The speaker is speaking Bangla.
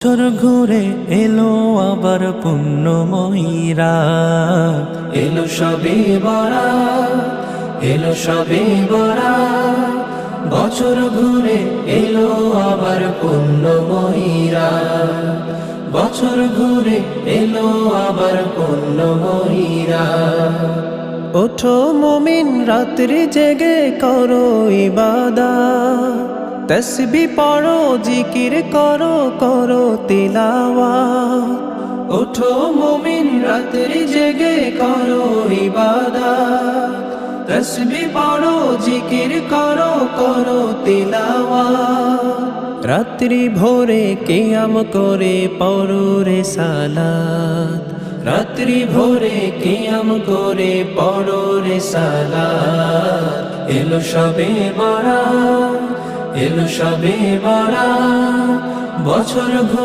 বছর ঘুরে এলো আবার পুণ্যময়ীরা, এলো সবে বরাত, এলো সবে বরাত। বছর ঘুরে এলো আবার পুণ্যময়ীরা, বছর ঘুরে এলো আবার পুণ্যময়ীরা। ওঠো মুমিন রাত্রি জেগে করো ইবাদত, তসবিহ পড়ো জিকির করো করো তিলাওয়াত। ওঠো মুমিন রাত্রি জেগে করো ইবাদত, তসবিহ পড়ো জিকির করো করো তিলাওয়াত। রাত্রি ভোরে কিয়াম করে পড়ো রিসালাত, রাত্রি ভোরে কিয়াম করে পড়ো রিসালাত। এলো সবে বরাত, এলো সবে বরাত। বছর ঘুরে